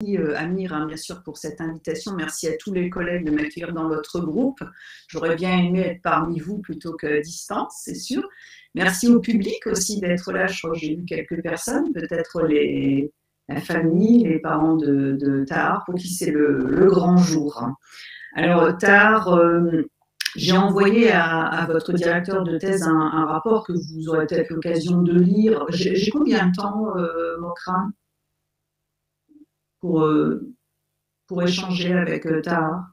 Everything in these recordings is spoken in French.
Amir, hein, bien sûr, pour cette invitation. Merci à tous les collègues de m'accueillir dans votre groupe. J'aurais bien aimé être parmi vous plutôt qu'à distance, c'est sûr. Merci au public aussi d'être là. Je crois que j'ai vu quelques personnes, peut-être la famille, les parents de Tahar, pour qui c'est le grand jour. Alors, Tahar, j'ai envoyé à votre directeur de thèse un rapport que vous aurez peut-être l'occasion de lire. J'ai combien de temps, Mokram, pour échanger avec Tahar?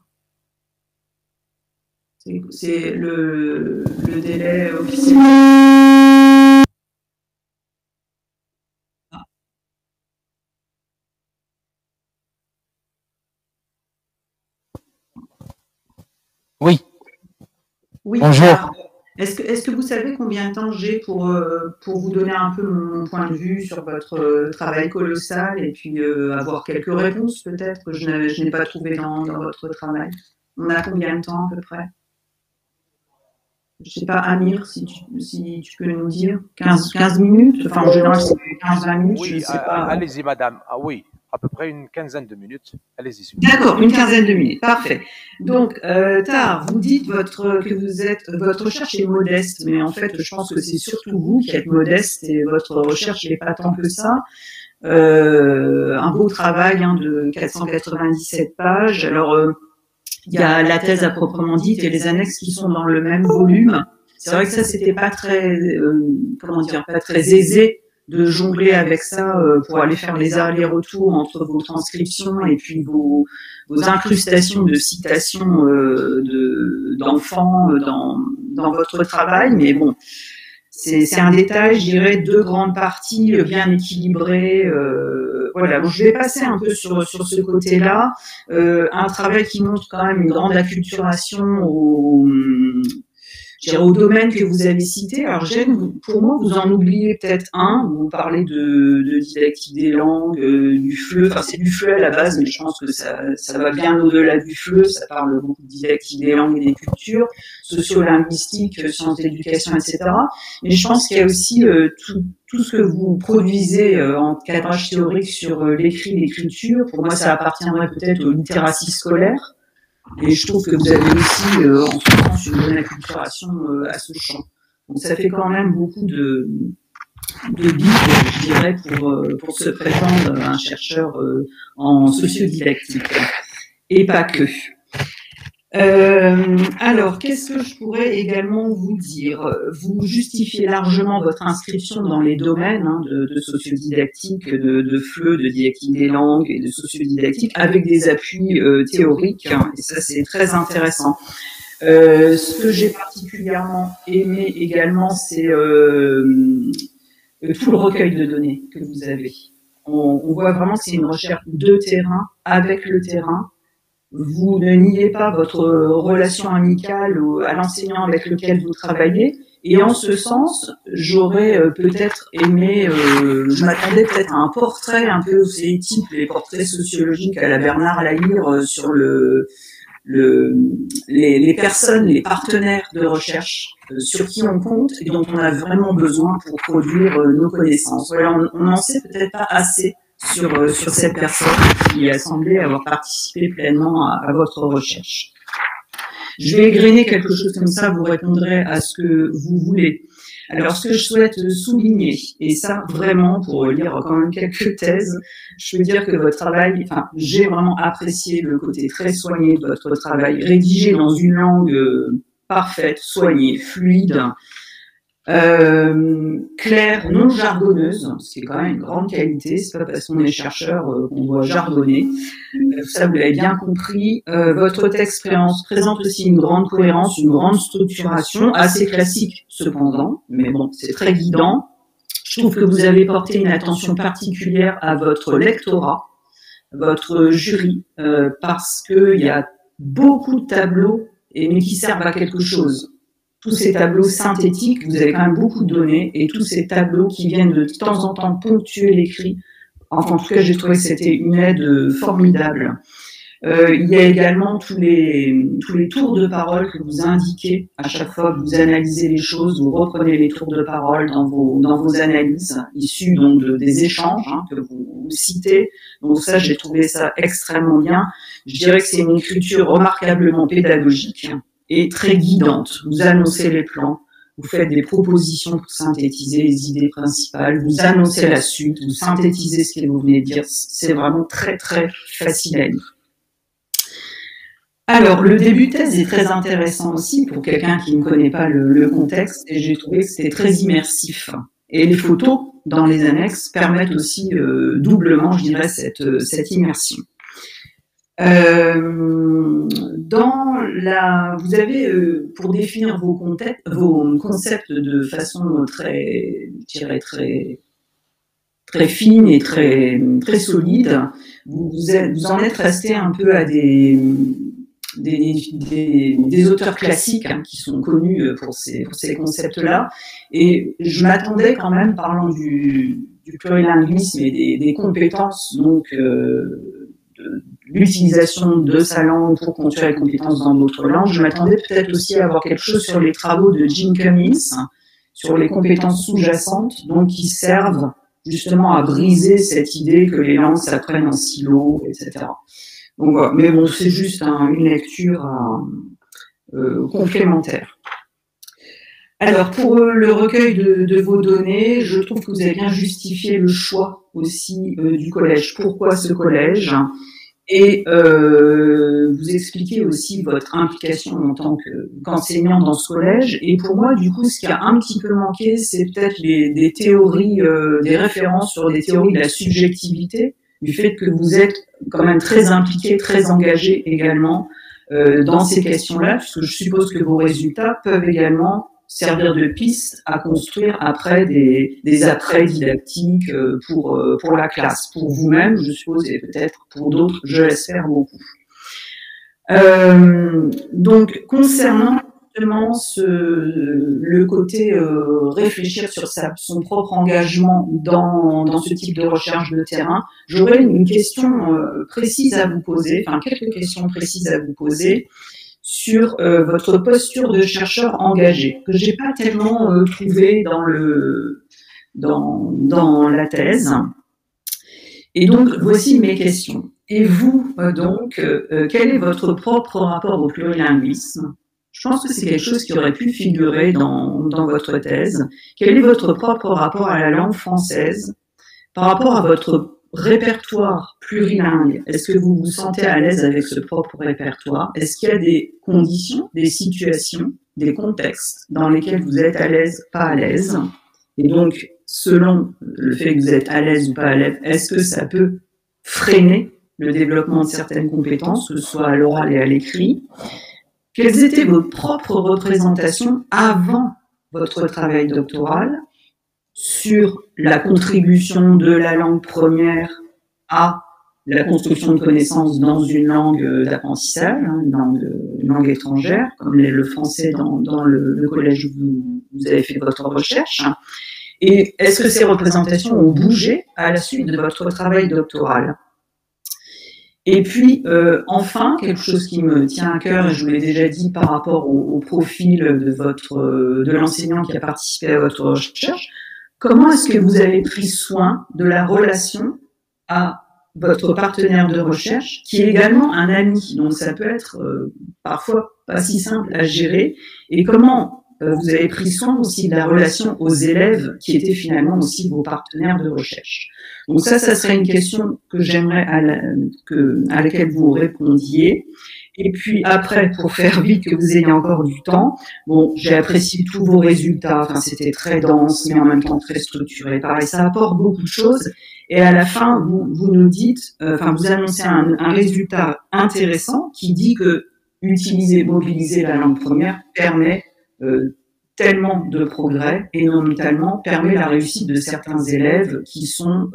C'est le délai officiel. Oui. Oui. Bonjour. Est-ce que vous savez combien de temps j'ai pour vous donner un peu mon point de vue sur votre travail colossal et puis avoir quelques réponses peut-être que je n'ai pas trouvées dans votre travail? On a combien de temps à peu près? Je ne sais pas, Amir, si tu peux nous dire 15 minutes? Enfin, en général, c'est 15-20 minutes, oui, je ne sais pas. Allez-y, madame. Ah oui, à peu près une quinzaine de minutes. Allez-y. D'accord, une quinzaine de minutes, parfait. Donc, Tahar, vous dites que votre recherche est modeste, mais en fait, je pense que c'est surtout vous qui êtes modeste et votre recherche n'est pas tant que ça. Un beau travail de 497 pages. Alors, il y a la thèse à proprement dite et les annexes qui sont dans le même volume. C'est vrai que ça, c'était pas très, pas très aisé de jongler avec ça pour aller faire les allers-retours entre vos transcriptions et puis vos incrustations de citations d'enfants dans votre travail. Mais bon, c'est un détail, je dirais, deux grandes parties bien équilibrées. Voilà, donc je vais passer un peu sur ce côté-là. Un travail qui montre quand même une grande acculturation au domaine que vous avez cité. Alors, pour moi, vous en oubliez peut-être un. Vous parlez de didactique des langues, du FLE. Enfin, c'est du FLE à la base, mais je pense que ça va bien au-delà du FLE. Ça parle beaucoup de didactique des langues et des cultures, sociolinguistique, sciences d'éducation, etc. Mais je pense qu'il y a aussi tout ce que vous produisez en cadrage théorique sur l'écrit, l'écriture. Pour moi, ça appartiendrait peut-être aux littératies scolaires. Et je trouve que vous avez aussi, en ce sens, une bonne acculturation à ce champ. Donc ça fait quand même beaucoup de billes, je dirais, pour se prétendre un chercheur en sociodidactique. Et pas que. Alors, qu'est-ce que je pourrais également vous dire? Vous justifiez largement votre inscription dans les domaines de sociodidactique, de FLE, de didactique des langues et de sociodidactique avec des appuis théoriques, et ça c'est très intéressant. Ce que j'ai particulièrement aimé également, c'est tout le recueil de données que vous avez. On voit vraiment que c'est une recherche de terrain, avec le terrain. Vous ne niez pas votre relation amicale à l'enseignant avec lequel vous travaillez. Et en ce sens, j'aurais peut-être aimé, je m'attendais peut-être à un portrait un peu, ces types, les portraits sociologiques à la Bernard Lahire sur les personnes, les partenaires de recherche sur qui on compte et dont on a vraiment besoin pour produire nos connaissances. Voilà, on n'en sait peut-être pas assez sur cette personne qui a semblé avoir participé pleinement à votre recherche. Je vais égrener quelque chose comme ça, vous répondrez à ce que vous voulez. Alors, ce que je souhaite souligner, et ça vraiment pour lire quand même quelques thèses, je peux dire que votre travail, enfin, j'ai vraiment apprécié le côté très soigné de votre travail, rédigé dans une langue parfaite, soignée, fluide, claire, non jargonneuse, ce qui est quand même une grande qualité. C'est pas parce qu'on est chercheur qu'on doit jargonner. Ça, vous l'avez bien compris. Votre texte présente aussi une grande cohérence, une grande structuration, assez classique cependant, mais bon, c'est très guidant. Je trouve que vous avez porté une attention particulière à votre lectorat, votre jury, parce qu'il y a beaucoup de tableaux, mais qui servent à quelque chose. Tous ces tableaux synthétiques, vous avez quand même beaucoup de données, et tous ces tableaux qui viennent de temps en temps ponctuer l'écrit. Enfin, en tout cas, j'ai trouvé que c'était une aide formidable. Il y a également tous les tours de parole que vous indiquez à chaque fois que vous analysez les choses, vous reprenez les tours de parole dans vos analyses, issues donc des échanges que vous citez. Donc ça, j'ai trouvé ça extrêmement bien. Je dirais que c'est une écriture remarquablement pédagogique et très guidante. Vous annoncez les plans, vous faites des propositions pour synthétiser les idées principales, vous annoncez la suite, vous synthétisez ce que vous venez de dire. C'est vraiment très, très facile à lire. Alors, le début de thèse est très intéressant aussi pour quelqu'un qui ne connaît pas le contexte, et j'ai trouvé que c'était très immersif. Et les photos dans les annexes permettent aussi doublement, je dirais, cette immersion. Vous avez, pour définir vos concepts de façon très, je dirais, très fine et très solide, vous en êtes resté un peu à des auteurs classiques qui sont connus pour ces concepts-là. Et je m'attendais quand même, parlant du plurilinguisme et des compétences, donc l'utilisation de sa langue pour construire les compétences dans d'autres langues, je m'attendais peut-être aussi à avoir quelque chose sur les travaux de Jim Cummins, sur les compétences sous-jacentes, donc qui servent justement à briser cette idée que les langues s'apprennent en silo, etc. Donc, voilà. Mais bon, c'est juste une lecture complémentaire. Alors, pour le recueil de vos données, je trouve que vous avez bien justifié le choix aussi du collège. Pourquoi ce collège? Et vous expliquez aussi votre implication en tant qu'enseignant dans ce collège. Et pour moi, du coup, ce qui a un petit peu manqué, c'est peut-être des théories, des références sur des théories de la subjectivité, du fait que vous êtes quand même très impliqué, très engagé également dans ces questions-là, puisque je suppose que vos résultats peuvent également servir de piste à construire après des apprêts didactiques pour la classe, pour vous-même, je suppose, et peut-être pour d'autres, je l'espère beaucoup. Donc, concernant justement le côté réfléchir sur son propre engagement dans ce type de recherche de terrain, j'aurais une question précise à vous poser, enfin quelques questions précises à vous poser sur votre posture de chercheur engagé, que j'ai pas tellement trouvé dans la thèse. Et donc, voici mes questions. Et vous, quel est votre propre rapport au plurilinguisme? Je pense que c'est quelque chose qui aurait pu figurer dans votre thèse. Quel est votre propre rapport à la langue française par rapport à votre répertoire plurilingue? Est-ce que vous vous sentez à l'aise avec ce propre répertoire? Est-ce qu'il y a des conditions, des situations, des contextes dans lesquels vous êtes à l'aise, pas à l'aise? Et donc, selon le fait que vous êtes à l'aise ou pas à l'aise, est-ce que ça peut freiner le développement de certaines compétences, que ce soit à l'oral et à l'écrit? Quelles étaient vos propres représentations avant votre travail doctoral sur la contribution de la langue première à la construction de connaissances dans une langue d'apprentissage, une langue étrangère, comme l'est le français dans le collège où vous avez fait votre recherche? Et est-ce que ces représentations ont bougé à la suite de votre travail doctoral? Et puis, enfin, quelque chose qui me tient à cœur, et je vous l'ai déjà dit par rapport au profil de l'enseignant qui a participé à votre recherche, comment est-ce que vous avez pris soin de la relation à votre partenaire de recherche, qui est également un ami, donc ça peut être parfois pas si simple à gérer, et comment vous avez pris soin aussi de la relation aux élèves qui étaient finalement aussi vos partenaires de recherche. Donc ça serait une question que j'aimerais à laquelle vous répondiez. Et puis après, pour faire vite, que vous ayez encore du temps, bon, j'ai apprécié tous vos résultats, enfin c'était très dense, mais en même temps très structuré. Pareil, ça apporte beaucoup de choses. Et à la fin, vous nous dites, vous annoncez un résultat intéressant qui dit que mobiliser la langue première permet tellement de progrès et notamment permet la réussite de certains élèves qui sont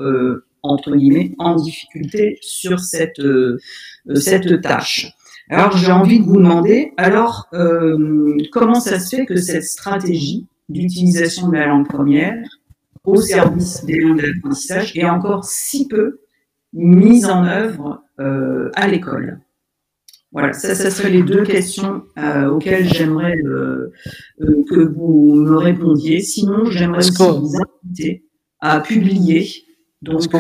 entre guillemets en difficulté sur cette tâche. Alors j'ai envie de vous demander, alors comment ça se fait que cette stratégie d'utilisation de la langue première au service des langues d'apprentissage est encore si peu mise en œuvre à l'école? Voilà, ça serait les deux questions auxquelles j'aimerais que vous me répondiez. Sinon, j'aimerais aussi vous inviter à publier donc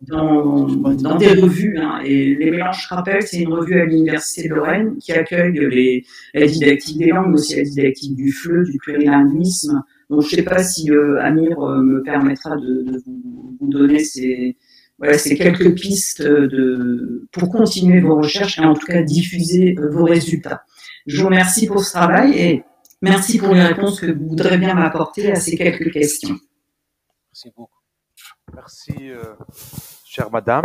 dans des revues. Hein, et les Mélanges Rappel, c'est une revue à l'Université de Lorraine qui accueille la didactique des langues, mais aussi la didactique du FLE, du plurilinguisme. Donc, je ne sais pas si Amir me permettra de vous donner ces quelques pistes pour continuer vos recherches et en tout cas diffuser vos résultats. Je vous remercie pour ce travail et merci pour les réponses que vous voudrez bien m'apporter à ces quelques questions. Merci beaucoup. Merci, chère madame,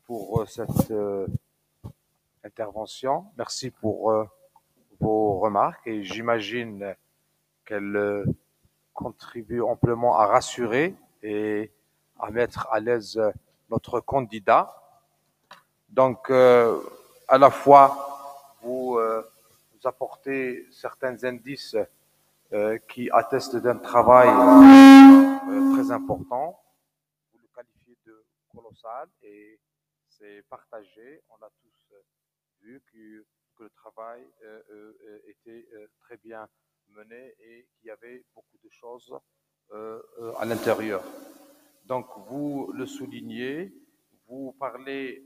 pour cette intervention. Merci pour vos remarques et j'imagine qu'elles contribuent amplement à rassurer et à mettre à l'aise notre candidat. Donc, à la fois, vous apportez certains indices qui attestent d'un travail très important. Vous le qualifiez de colossal et c'est partagé. On a tous vu que le travail était très bien mené et qu'il y avait beaucoup de choses à l'intérieur. Donc, vous le soulignez, vous parlez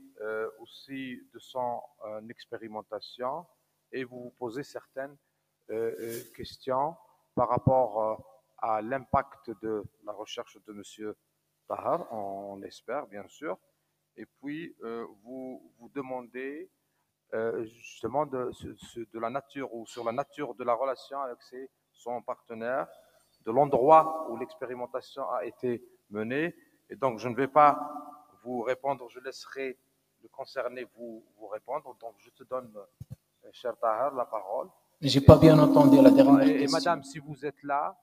aussi de son expérimentation et vous vous posez certaines questions par rapport à l'impact de la recherche de M. Tahar, on l'espère bien sûr, et puis vous vous demandez justement de la nature ou sur la nature de la relation avec son partenaire, de l'endroit où l'expérimentation a été menée. Et donc, je ne vais pas vous répondre, je laisserai le concerné vous répondre. Donc, je te donne, cher Tahar, la parole. J'ai pas bien entendu la dernière question. Et madame, si vous êtes là,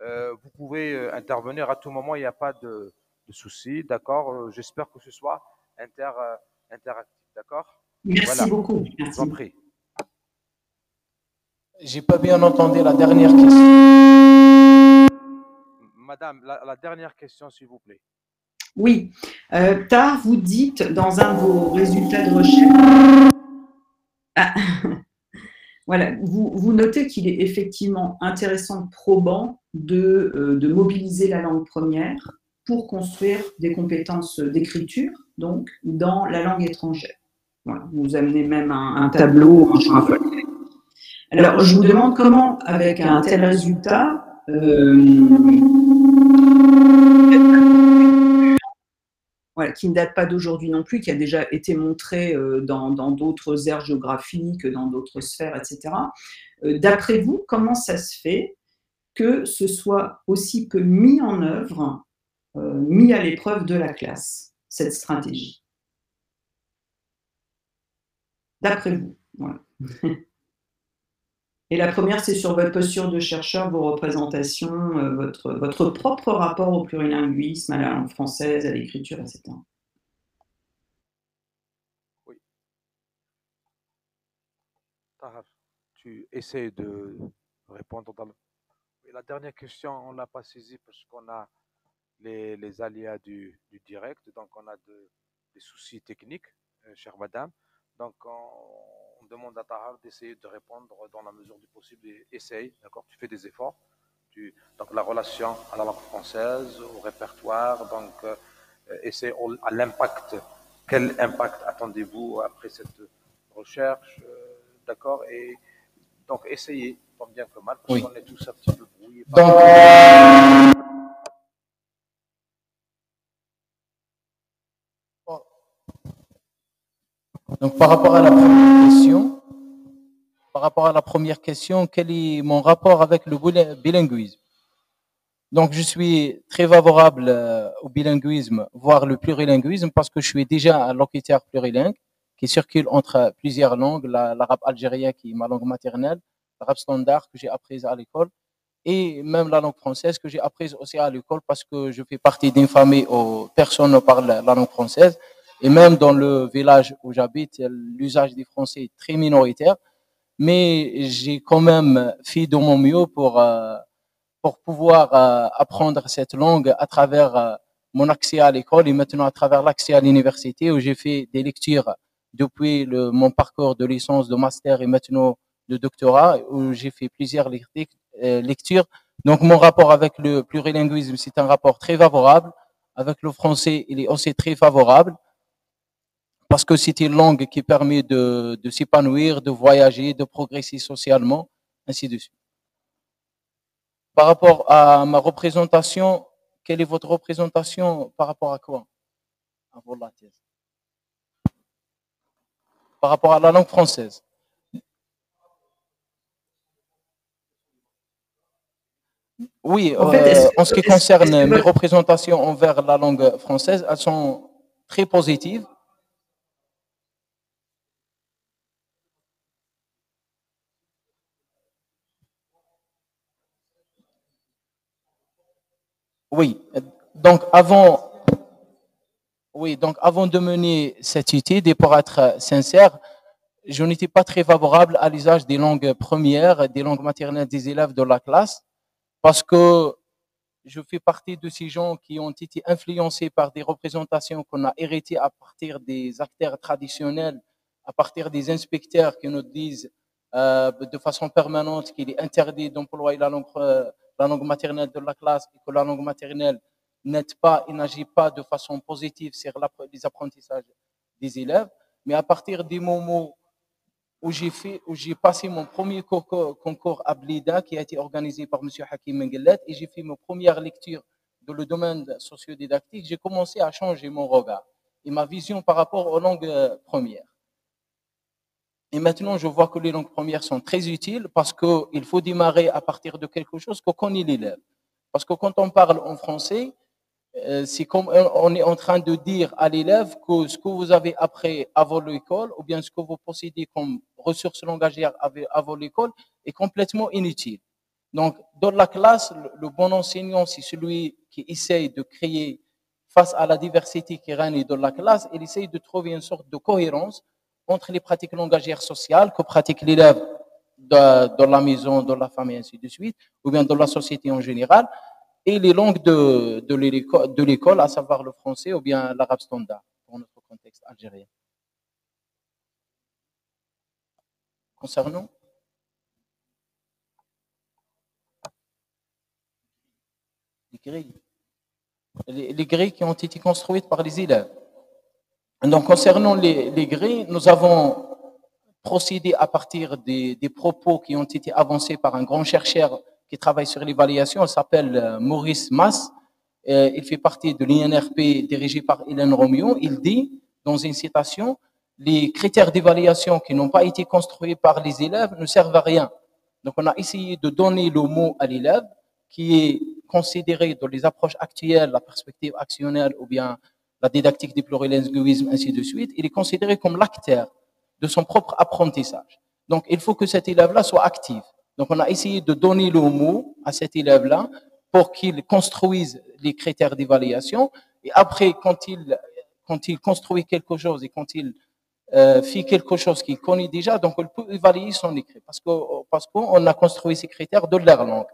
vous pouvez intervenir à tout moment, il n'y a pas de souci, d'accord? J'espère que ce soit interactif, d'accord? Merci beaucoup. Je vous en prie. J'ai pas bien entendu la dernière question. Madame, la dernière question, s'il vous plaît. Oui. Tahar, vous dites dans un de vos résultats de recherche, voilà, vous notez qu'il est effectivement intéressant, probant de mobiliser la langue première pour construire des compétences d'écriture, donc dans la langue étrangère. Voilà, vous amenez même un tableau. Alors, je vous demande comment, avec un tel résultat, voilà, qui ne date pas d'aujourd'hui non plus, qui a déjà été montré dans d'autres aires géographiques, dans d'autres sphères, etc. D'après vous, comment ça se fait que ce soit aussi peu mis en œuvre, mis à l'épreuve de la classe, cette stratégie? D'après vous, voilà. Et la première, c'est sur votre posture de chercheur, vos représentations, votre propre rapport au plurilinguisme, à la langue française, à l'écriture, etc. Oui. Tahar, tu essaies de répondre dans le... La dernière question, on ne l'a pas saisie parce qu'on a les aléas du direct, donc on a des soucis techniques, chère madame. Donc, on demande à Tahar d'essayer de répondre dans la mesure du possible et essaye, d'accord? Tu fais des efforts. Donc, la relation à la langue française, au répertoire, donc, essaye à l'impact. Quel impact attendez-vous après cette recherche, d'accord? Et donc, essayez, tant bien que mal, parce qu'on est tous un petit peu brouillés. Donc, par rapport à la première question, quel est mon rapport avec le bilinguisme? Donc, je suis très favorable au bilinguisme, voire le plurilinguisme, parce que je suis déjà un locuteur plurilingue qui circule entre plusieurs langues, l'arabe algérien qui est ma langue maternelle, l'arabe standard que j'ai apprise à l'école, et même la langue française que j'ai apprise aussi à l'école parce que je fais partie d'une famille où personne ne parle la langue française. Et même dans le village où j'habite, l'usage du français est très minoritaire. Mais j'ai quand même fait de mon mieux pour pouvoir apprendre cette langue à travers mon accès à l'école et maintenant à travers l'accès à l'université où j'ai fait des lectures depuis mon parcours de licence, de master et maintenant de doctorat, où j'ai fait plusieurs lectures. Donc, mon rapport avec le plurilinguisme, c'est un rapport très favorable. Avec le français, il est aussi très favorable parce que c'est une langue qui permet de s'épanouir, de voyager, de progresser socialement, ainsi de suite. Par rapport à ma représentation, quelle est votre représentation par rapport à quoi? Par rapport à la langue française. Oui, En fait, en ce qui concerne mes représentations envers la langue française, elles sont très positives. Oui, donc avant de mener cette étude et pour être sincère, je n'étais pas très favorable à l'usage des langues premières, des langues maternelles des élèves de la classe, parce que je fais partie de ces gens qui ont été influencés par des représentations qu'on a héritées à partir des acteurs traditionnels, à partir des inspecteurs qui nous disent de façon permanente qu'il est interdit d'employer la langue maternelle de la classe et que la langue maternelle n'aide pas et n'agit pas de façon positive sur les apprentissages des élèves. Mais à partir des moments où j'ai passé mon premier concours à Blida qui a été organisé par M. Hakim Mengelet et j'ai fait mes premières lectures dans le domaine sociodidactique, j'ai commencé à changer mon regard et ma vision par rapport aux langues premières. Et maintenant, je vois que les langues premières sont très utiles parce qu'il faut démarrer à partir de quelque chose que connaît l'élève. Parce que quand on parle en français, c'est comme on est en train de dire à l'élève que ce que vous avez appris avant l'école ou bien ce que vous possédez comme ressources langagières avant l'école est complètement inutile. Donc, dans la classe, le bon enseignant, c'est celui qui essaye de créer, face à la diversité qui règne dans la classe, il essaye de trouver une sorte de cohérence entre les pratiques langagières sociales que pratique l'élève dans la maison, dans la famille, ainsi de suite, ou bien dans la société en général, et les langues de l'école, à savoir le français ou bien l'arabe standard, pour notre contexte algérien. Concernant les grilles qui ont été construites par les élèves. Donc, concernant les grilles, nous avons procédé à partir des propos qui ont été avancés par un grand chercheur qui travaille sur l'évaluation. Il s'appelle Maurice Mas. Il fait partie de l'INRP dirigé par Hélène Romion. Il dit, dans une citation, les critères d'évaluation qui n'ont pas été construits par les élèves ne servent à rien. Donc, on a essayé de donner le mot à l'élève qui est considéré dans les approches actuelles, la perspective actionnelle ou bien la didactique du plurilinguisme, ainsi de suite. Il est considéré comme l'acteur de son propre apprentissage. Donc, il faut que cet élève-là soit actif. Donc, on a essayé de donner le mot à cet élève-là pour qu'il construise les critères d'évaluation. Et après, quand il construit quelque chose et quand il fait quelque chose qu'il connaît déjà, donc il peut évaluer son écrit parce qu'on a construit ces critères de leur langue.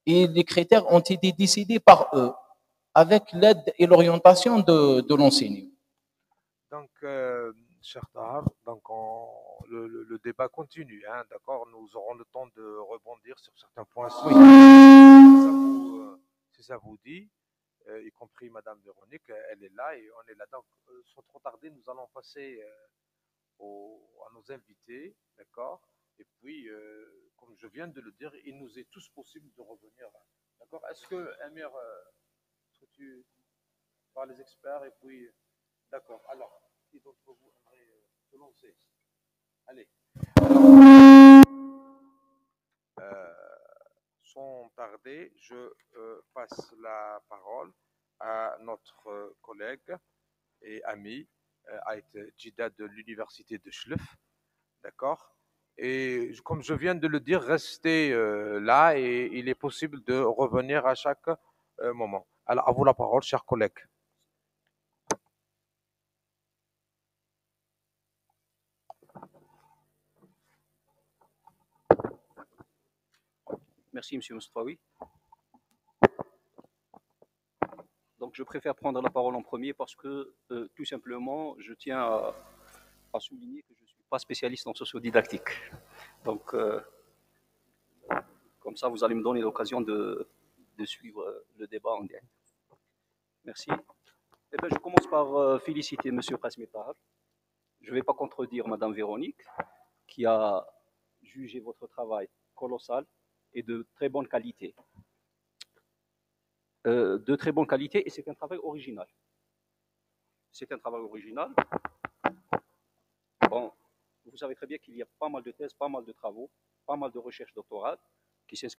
Et les critères ont été décidés par eux avec l'aide et l'orientation de l'enseignant. Donc, cher Tahar, donc le débat continue, hein, d'accord? Nous aurons le temps de rebondir sur certains points si, si ça vous dit, y compris Madame Véronique, elle est là et on est là. Donc, sans trop tarder, nous allons passer à nos invités, d'accord? Et puis, comme je viens de le dire, il nous est tous possible de revenir, d'accord? Est-ce que, Amir, est-ce que tu par les experts et puis, d'accord. Alors, qui d'entre vous aimerait se lancer? Allez. Sans tarder, je passe la parole à notre collègue et ami Ait Jida de l'université de Schleff, d'accord? Et comme je viens de le dire, restez là et il est possible de revenir à chaque moment. Alors, à vous la parole, chers collègues. Merci, M. Moustaphaoui. Donc, je préfère prendre la parole en premier parce que, tout simplement, je tiens à souligner que je ne suis pas spécialiste en sociodidactique. Donc, comme ça, vous allez me donner l'occasion de suivre le débat en direct. Merci. Eh bien, je commence par féliciter M. Kasmi Tahar. Je ne vais pas contredire Mme Véronique, qui a jugé votre travail colossal et de très bonne qualité. Et c'est un travail original. C'est un travail original. Bon, vous savez très bien qu'il y a pas mal de thèses, pas mal de travaux, pas mal de recherches doctorales qui s'inscrivent